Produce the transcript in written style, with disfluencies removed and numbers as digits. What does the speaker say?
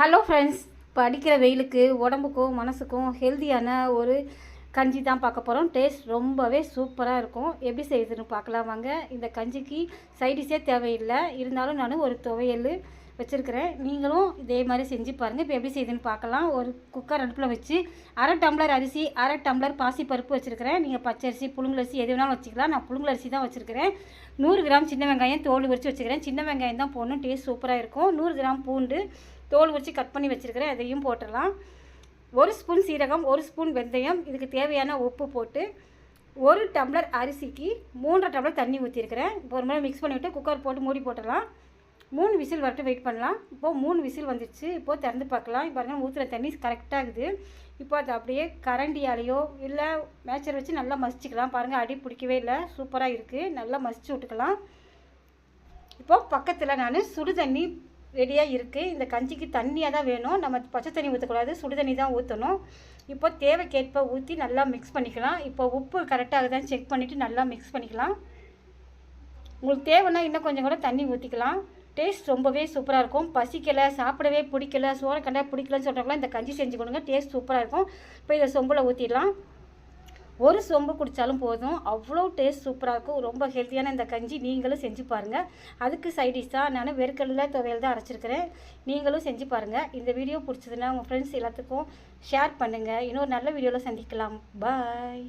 Hello friends, இப்போ அடிக்கிற வெயிலுக்கு உடம்புக்கும் மனசுக்கும் ஹெல்த்தியான ஒரு கஞ்சி தான் பார்க்க போகிறோம். டேஸ்ட் ரொம்பவே சூப்பராக இருக்கும். எப்படி செய்யுதுன்னு பார்க்கலாம் வாங்க. இந்த கஞ்சிக்கு சைடிஷே தேவையில்லை, இருந்தாலும் நான் ஒரு துவையல் வச்சுருக்கிறேன். நீங்களும் இதே மாதிரி செஞ்சு பாருங்கள். இப்போ எப்படி செய்யுதுன்னு பார்க்கலாம். ஒரு குக்கர் அடுப்பில் வச்சு அரை டம்ளர் அரிசி, அரை டம்ளர் பாசிப்பருப்பு வச்சுருக்கிறேன். நீங்கள் பச்சரிசி, புழுங்கலரிசி எது வேணாலும் வச்சுக்கலாம். நான் புழுங்கலரிசி தான் வச்சுருக்கிறேன். 100 கிராம் சின்ன வெங்காயம் தோல் உரித்து வச்சுக்கிறேன். சின்ன வெங்காயம் தான் போடணும், டேஸ்ட் சூப்பராக இருக்கும். 100 கிராம் பூண்டு தோல் உரித்து கட் பண்ணி வச்சுருக்கிறேன், அதையும் போட்டுடலாம். 1 ஸ்பூன் சீரகம், 1 ஸ்பூன் வெந்தயம், இதுக்கு தேவையான உப்பு போட்டு 1 டம்ளர் அரிசிக்கு 3 டம்ளர் தண்ணி ஊற்றிருக்கிறேன். இப்போ ஒரு முறை மிக்ஸ் பண்ணிவிட்டு குக்கர் போட்டு மூடி போட்டுடலாம். 3 விசில் வரட்டும், வெயிட் பண்ணலாம். இப்போது 3 விசில் வந்துடுச்சு. இப்போது திறந்து பார்க்கலாம். இப்போ பாருங்கள், ஊற்றுற தண்ணி கரெக்டாகுது. இப்போ அது அப்படியே கரண்டியாலேயோ இல்லை மேட்சர் வச்சு நல்லா மசிச்சுக்கலாம். பாருங்கள், அடி பிடிக்கவே இல்லை, சூப்பராக இருக்குது. நல்லா மசிச்சு விட்டுக்கலாம். இப்போது பக்கத்தில் நான் சுடு தண்ணி ரெடியாக இருக்குது. இந்த கஞ்சிக்கு தண்ணியாக தான் வேணும், நம்ம பச்சை தண்ணி ஊற்றக்கூடாது, சுடு தண்ணி தான் ஊற்றணும். இப்போ தேவைக்கேற்ப ஊற்றி நல்லா மிக்ஸ் பண்ணிக்கலாம். இப்போ உப்பு கரெக்டாக தான் செக் பண்ணிவிட்டு நல்லா மிக்ஸ் பண்ணிக்கலாம். உங்களுக்கு தேவைன்னா இன்னும் கொஞ்சம் கூட தண்ணி ஊற்றிக்கலாம். டேஸ்ட் ரொம்பவே சூப்பராக இருக்கும். பசிக்கலை, சாப்பிடவே பிடிக்கல, சோறை கண்டா பிடிக்கலன்னு சொல்கிறவங்களாம் இந்த கஞ்சி செஞ்சு கொடுங்க, டேஸ்ட் சூப்பராக இருக்கும். இப்போ இதை சொம்பில் ஊற்றிடலாம். ஒரு சொம்பு குடித்தாலும் போதும், அவ்வளோ டேஸ்ட் சூப்பராக இருக்கும். ரொம்ப ஹெல்த்தியான இந்த கஞ்சி நீங்களும் செஞ்சு பாருங்கள். அதுக்கு சைடிஷ் தான் நான் வேர்க்கடலை துவையல் தான் அரைச்சிருக்கிறேன். நீங்களும் செஞ்சு பாருங்கள். இந்த வீடியோ பிடிச்சதுன்னா உங்கள் ஃப்ரெண்ட்ஸ் எல்லாத்துக்கும் ஷேர் பண்ணுங்கள். இன்னொரு நல்ல வீடியோவில் சந்திக்கலாம். பாய்.